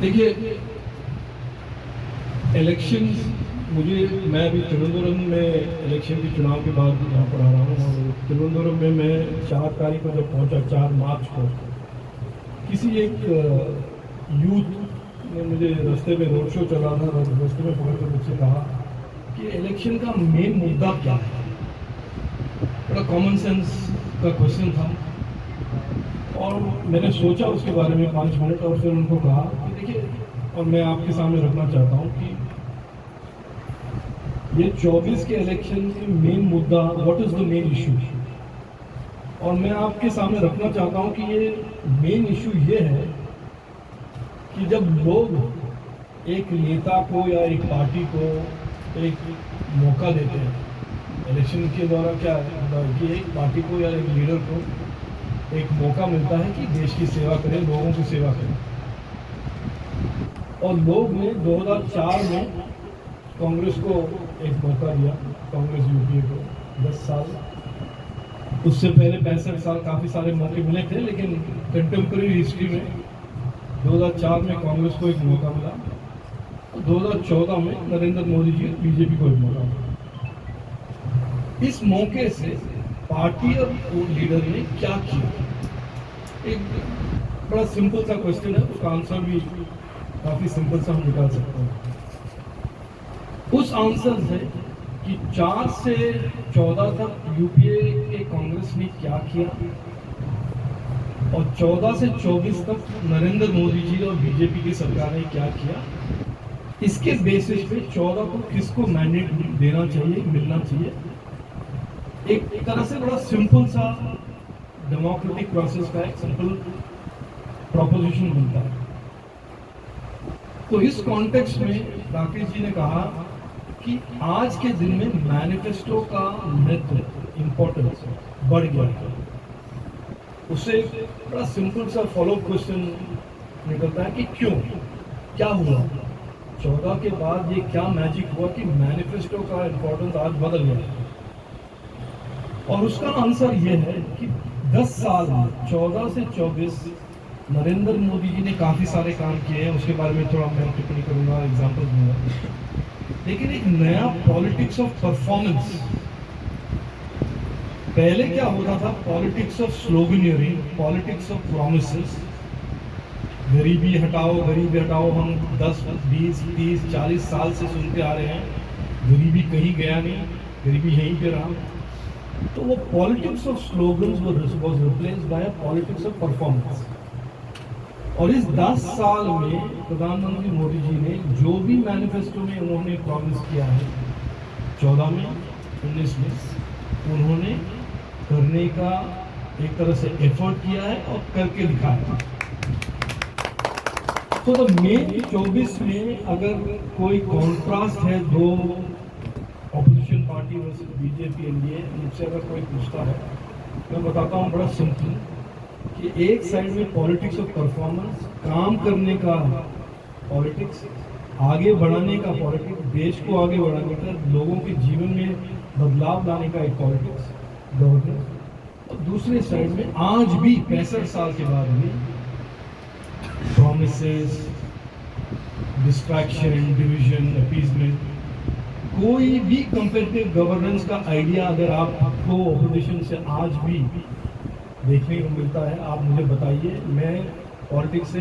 देखिए, इलेक्शन मैं अभी त्रिवेंद्रम में इलेक्शन के चुनाव के बाद यहाँ पर आ रहा हूँ, और त्रिवेंद्रम में मैं 4 तारीख को जब पहुँचा, 4 मार्च को, किसी एक यूथ ने मुझे रास्ते में रोड शो चला था और रास्ते में पकड़ कर मुझसे कहा कि इलेक्शन का मेन मुद्दा क्या है। बड़ा कॉमन सेंस का क्वेश्चन था, और मैंने सोचा उसके बारे में 5 मिनट, और फिर उनको कहा कि देखिए, और मैं आपके सामने रखना चाहता हूँ कि ये 24 के इलेक्शन के मेन मुद्दा, what is the main issue, और मैं आपके सामने रखना चाहता हूँ कि ये मेन इशू ये है कि जब लोग एक नेता को या एक पार्टी को एक मौका देते हैं, इलेक्शन के द्वारा क्या है कि एक पार्टी को या एक लीडर को एक मौका मिलता है कि देश की सेवा करें, लोगों की सेवा करें। और लोग ने 2004 में कांग्रेस को एक मौका दिया, कांग्रेस यूपीए को 10 साल। उससे पहले 65 साल काफ़ी सारे मौके मिले थे, लेकिन कंटेम्प्रेरी हिस्ट्री में 2004 में कांग्रेस को एक मौका मिला, और 2014 में नरेंद्र मोदी जी बीजेपी को एक मौका मिला। इस मौके से पार्टी और लीडर ने क्या किया, एक बड़ा सिंपल सा क्वेश्चन है, उसका आंसर भी काफी सिंपल सा हम निकाल सकते हैं। उस आंसर है कि 4 से 14 तक यूपीए के कांग्रेस ने क्या किया, और 14 से 24 तक नरेंद्र मोदी जी और बीजेपी की सरकार ने क्या किया। इसके बेसिस पे 14 को किसको मैंडेट देना चाहिए, मिलना चाहिए। एक तरह से बड़ा सिंपल सा डेमोक्रेटिक प्रोसेस का एक सिंपल प्रोपोजिशन बनता है। तो इस कॉन्टेक्स्ट में राकेश जी ने कहा कि आज के दिन में मैनिफेस्टो का महत्व, इंपॉर्टेंस बढ़ गया है। उससे एक बड़ा सिंपल सा फॉलो क्वेश्चन निकलता है कि क्यों, क्या हुआ 14 के बाद, ये क्या मैजिक हुआ कि मैनिफेस्टो का इंपॉर्टेंस आज बदल गया। और उसका आंसर ये है कि 10 साल में 14 से 24 नरेंद्र मोदी जी ने काफ़ी सारे काम किए हैं, उसके बारे में थोड़ा मैं टिप्पणी करूंगा, एग्जांपल दूंगा। लेकिन एक नया पॉलिटिक्स ऑफ परफॉर्मेंस, पहले क्या होता था, politics of sloganeering, politics of promises, गरीबी हटाओ, गरीबी हटाओ, हम 10, 20, 30, 40 साल से सुनते आ रहे हैं, गरीबी कहीं गया नहीं, गरीबी यहीं पे रहा। तो वो politics of slogans was replaced by politics of performance. और इस 10 साल में प्रधानमंत्री मोदी जी ने जो भी मैनिफेस्टो में उन्होंने प्रॉमिस किया है, 14 में, 19 में, उन्होंने करने का एक तरह से एफर्ट किया है और करके दिखाया। तो मेन 24 में अगर कोई कॉन्ट्रास्ट है दो opposition party versus BJP NDA, मुझसे अगर कोई पूछता है, मैं बताता हूँ बड़ा सिंपल कि एक साइड में पॉलिटिक्स ऑफ परफॉर्मेंस, काम करने का पॉलिटिक्स, आगे बढ़ाने का पॉलिटिक्स, देश को आगे बढ़ाने का, लोगों के जीवन में बदलाव लाने का एक पॉलिटिक्स, गवर्नेंस, और दूसरे साइड में आज भी 65 साल के बाद भी प्रॉमिसेस, डिस्ट्रैक्शन, डिविजन, अपीजमेंट, कोई भी कंपेरेटिव गवर्नेंस का आइडिया अगर आपको ऑपोजिशन से आज भी देखने को मिलता है, आप मुझे बताइए, मैं पॉलिटिक्स से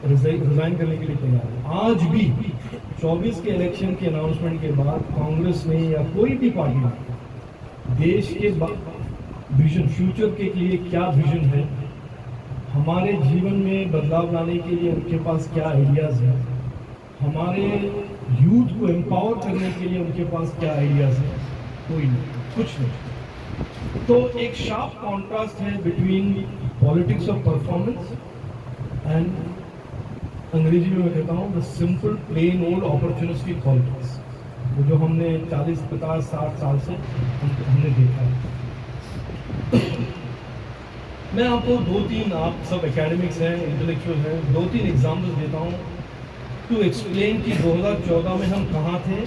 रिजाइन करने के लिए तैयार हूँ। आज भी 24 के इलेक्शन के अनाउंसमेंट के बाद कांग्रेस ने या कोई भी पार्टी ने देश के विजन, फ्यूचर के लिए क्या विजन है, हमारे जीवन में बदलाव लाने के लिए उनके पास क्या आइडियाज हैं, हमारे यूथ को एम्पावर करने के लिए उनके पास क्या आइडियाज हैं, कोई नहीं, कुछ नहीं। तो एक शार्प कॉन्ट्रास्ट है between politics of performance and, अंग्रेजी में मैं कहता हूँ, the simple plain old opportunistic politics, जो हमने 40, 50, 60 साल से हमने देखा है। मैं आपको 2-3, आप सब एकेडमिक्स हैं, इंटेलेक्चुअल हैं, 2-3 एग्जाम्पल्स देता हूँ टू एक्सप्लेन कि 2014 में हम कहाँ थे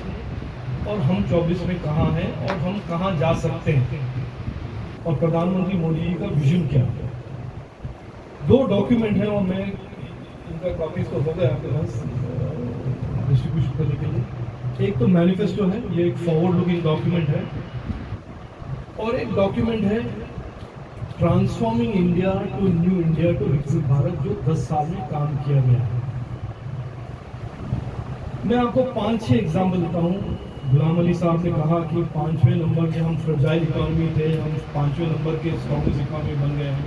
और हम 24 में कहाँ हैं और हम कहाँ जा सकते हैं, और प्रधानमंत्री मोदी जी का विजन क्या है। 2 डॉक्यूमेंट हैं और मैं इनका कॉपीज तो हो गया आपके पास डिस्ट्रीब्यूशन करने के लिए। एक तो मैनिफेस्टो है, ये एक फॉरवर्ड लुकिंग डॉक्यूमेंट है, और एक डॉक्यूमेंट है transforming India to new India to विकसित भारत, जो 10 साल में काम किया गया है। मैं आपको 5-6 एग्जाम्पल देता हूँ। गुलाम अली साहब ने कहा कि 5वें नंबर के हम फ्रेजाइल इकोनॉमी थे, हम 5वें नंबर के स्ट्रॉन्गेस्ट इकोनॉमी बन गए हैं।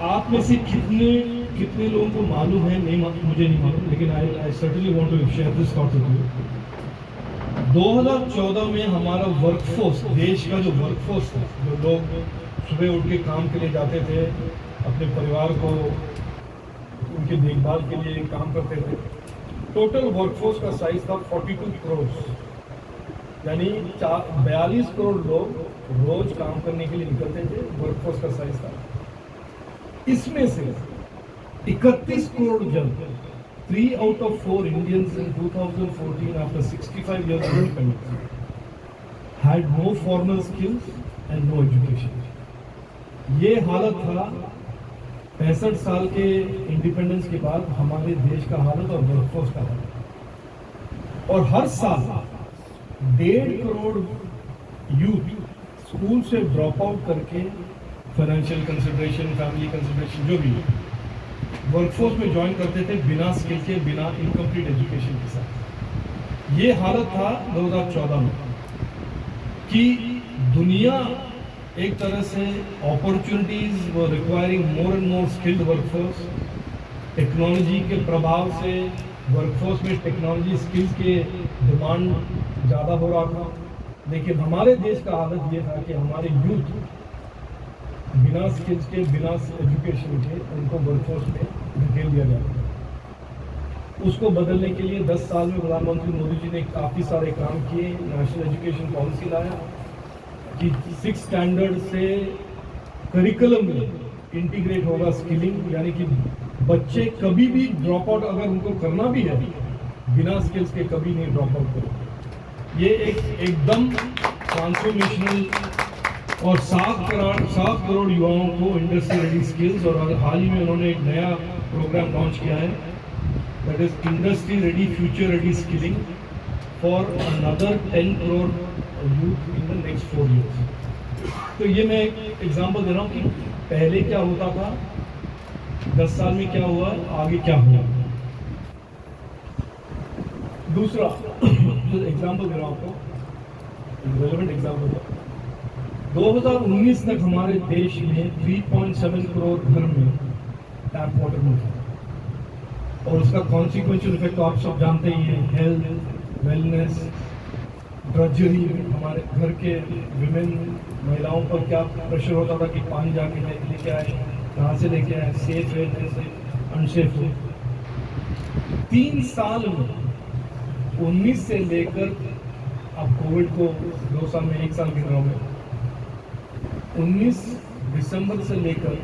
आप में से कितने लोगों को मालूम है, नहीं मुझे नहीं मालूम, लेकिन I certainly want to share this thought with you. 2014 में हमारा वर्कफोर्स, देश का जो वर्कफोर्स था, जो लोग सुबह उठ के काम के लिए जाते थे, अपने परिवार को उनके देखभाल के लिए काम करते थे, टोटल वर्कफोर्स का साइज था 42 करोड़, यानी 42 करोड़ लोग रोज काम करने के लिए निकलते थे। वर्कफोर्स का साइज था। इसमें से 31 करोड़ जन, 3 out of 4 Indians in 2014 after 65 years of independence had no formal skills and no education. ये हालत था 65 साल के इंडिपेंडेंस के बाद हमारे देश का हालत और वर्कफोर्स का हालत। और हर साल 1.5 करोड़ यूथ स्कूल से ड्रॉप आउट करके फाइनेंशियल कंसिडरेशन, फैमिली कंसिडरेशन, जो भी वर्कफोर्स में ज्वाइन करते थे बिना स्किल के, बिना इनकम्प्लीट एजुकेशन के साथ। ये हालत था 2014 में कि दुनिया एक तरह से अपॉर्चुनिटीज व requiring more and more skilled workforce, technology के प्रभाव से वर्कफोर्स में टेक्नोलॉजी स्किल्स के डिमांड ज़्यादा हो रहा था। लेकिन हमारे देश का हालत ये था कि हमारे यूथ बिना स्किल्स के, बिना एजुकेशन के, उनको वर्कफोर्स में धकेल दिया जाता था। उसको बदलने के लिए 10 साल में प्रधानमंत्री मोदी जी ने काफ़ी सारे काम किए। नेशनल एजुकेशन पॉलिसी लाया कि 6 स्टैंडर्ड से करिकुलम में इंटीग्रेट होगा स्किलिंग, यानी कि बच्चे कभी भी ड्रॉप आउट अगर उनको करना भी है बिना स्किल्स के, कभी नहीं ड्रॉप आउट करो। ये एकदम ट्रांसफॉर्मेशनल, और 7 करोड़ युवाओं को इंडस्ट्री रेडी स्किल्स, और हाल ही में उन्होंने एक नया प्रोग्राम लॉन्च किया है, that is industry ready future ready skilling for another 10 crore youth in the next 4 years। तो ये मैं एक एग्जांपल दे रहा हूँ कि पहले क्या होता था, 10 साल में क्या हुआ, आगे क्या हुआ। दूसरा जो एग्जांपल दे रहा हूँ आपको, रेलेवेंट एग्जांपल है, 2019 तक हमारे देश में 3.7 करोड़ घर में टैप वाटर नहीं था, और उसका कॉन्सिक्वेंशियल इफेक्ट तो आप सब जानते ही हैं। हेल्थ, वेलनेस, ड्रजरी, हमारे घर के विमेन, महिलाओं पर क्या प्रेशर होता था कि पानी जाके लेके आए, कहाँ से लेके आए, सेफ है अनसेफ है। 3 साल में 19 से लेकर अब कोविड को 2 साल में 1 साल गिन रहा हूँ मैं, 19 दिसंबर से लेकर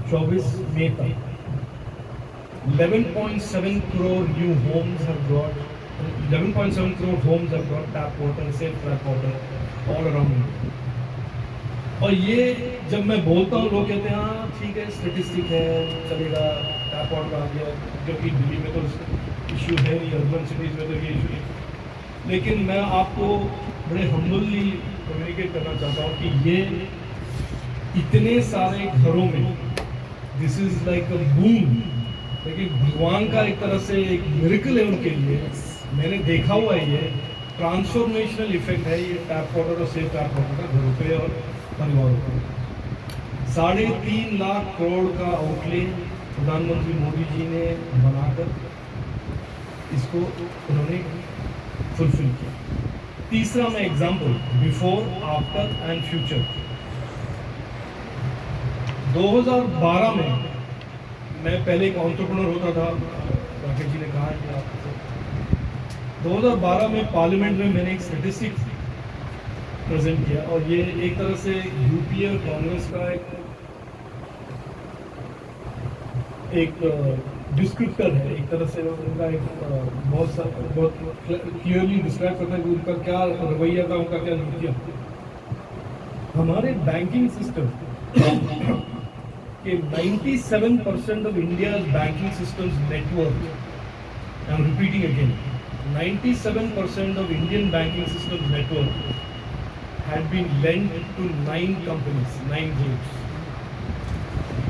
24 मई तक 11.7 crore new homes have got 11.7 crore homes have got tap water, safe tap water all around India। और ये जब मैं बोलता हूँ लोग कहते हैं हाँ ठीक है, स्टेटिस्टिक है, चलेगा, टैप वाटर आ गया, जो कि दिल्ली में तो इशू है नहीं, अर्बन सिटीज़ में तो ये इशू नहीं। लेकिन मैं आपको बड़े हम्बली कम्युनिकेट करना चाहता हूँ कि ये इतने सारे घरों में this is like a boom, लेकिन भगवान का एक तरह से एक मिरेकल है उनके लिए। मैंने देखा हुआ है, ये ट्रांसफॉर्मेशनल इफेक्ट है ये टैप वाटर और सेफ टैप वाटर का घरों पे और परिवारों पर। 3.5 लाख करोड़ का आउटले प्रधानमंत्री मोदी जी ने बनाकर इसको उन्होंने फुलफिल किया। तीसरा मैं example, before, after and future. 2012 में मैं पहले एक एंटरप्रेन्योर होता था, राकेश जी ने कहा कि आप 2012 में पार्लियामेंट में मैंने एक स्टैटिस्टिक प्रेजेंट किया, और ये एक तरह से यूपीए और कांग्रेस का एक डिस्क्रिप्टर है, एक तरह से उनका एक बहुत क्लियरली डिस्क्राइब करता है कि उनका क्या रवैया था, उनका क्या नीतियाँ। हमारे बैंकिंग सिस्टम कि 97% of India's banking system's net worth, I'm repeating again, 97% of Indian banking system's net worth had been lent to 9 companies, 9 groups.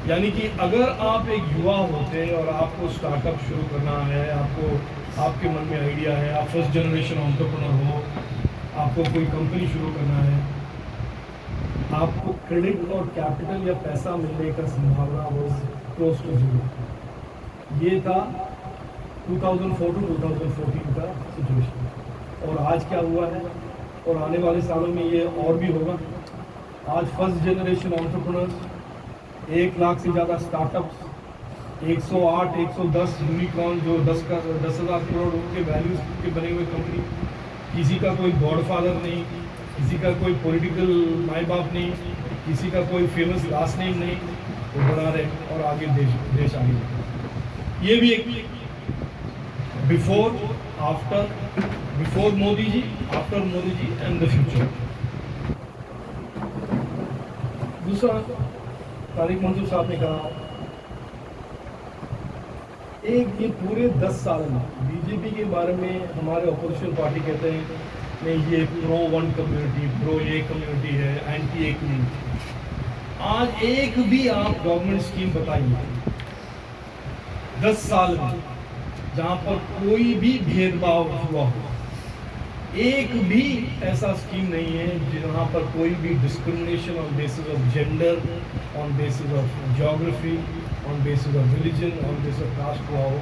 यानी कि अगर आप एक युवा होते और आपको स्टार्टअप शुरू करना है, आपके मन में आइडिया है, आप फर्स्ट जनरेशन एंटरप्रेन्योर हो, आपको कोई कंपनी शुरू करना है, आपको क्रेडिट और कैपिटल या पैसा मिलने का संभावना वॉज क्लोज टू जीरो। ये था 2004 टू 2014 का सिचुएशन। और आज क्या हुआ है और आने वाले सालों में ये और भी होगा। आज फर्स्ट जनरेशन एंटरप्रेन्योर्स, 1 लाख से ज़्यादा स्टार्टअप्स, 108, 110 यूनिकॉर्न जो 10,000 करोड़ के वैल्यूज के बने हुए कंपनी, किसी का कोई गॉडफादर नहीं, किसी का कोई पॉलिटिकल माई बाप नहीं, किसी का कोई फेमस लास्ट नेम नहीं, वो बना रहे और आगे देश आगे बढ़े। ये भी एक before Modi ji, after Modi ji and the future. दूसरा, तारिक मंसूर साहब ने कहा, एक ये पूरे 10 साल में बीजेपी के बारे में हमारे अपोजिशन पार्टी कहते हैं नहीं ये प्रो वन कम्युनिटी, प्रो ये कम्युनिटी है, एंटी ए कम्युनिटी। आज एक भी आप गवर्नमेंट स्कीम बताइए 10 साल में जहां पर कोई भी भेदभाव हुआ हो, एक भी ऐसा स्कीम नहीं है जहां पर कोई भी discrimination on basis of gender, on basis of geography, on basis of religion, on basis of caste हुआ हो।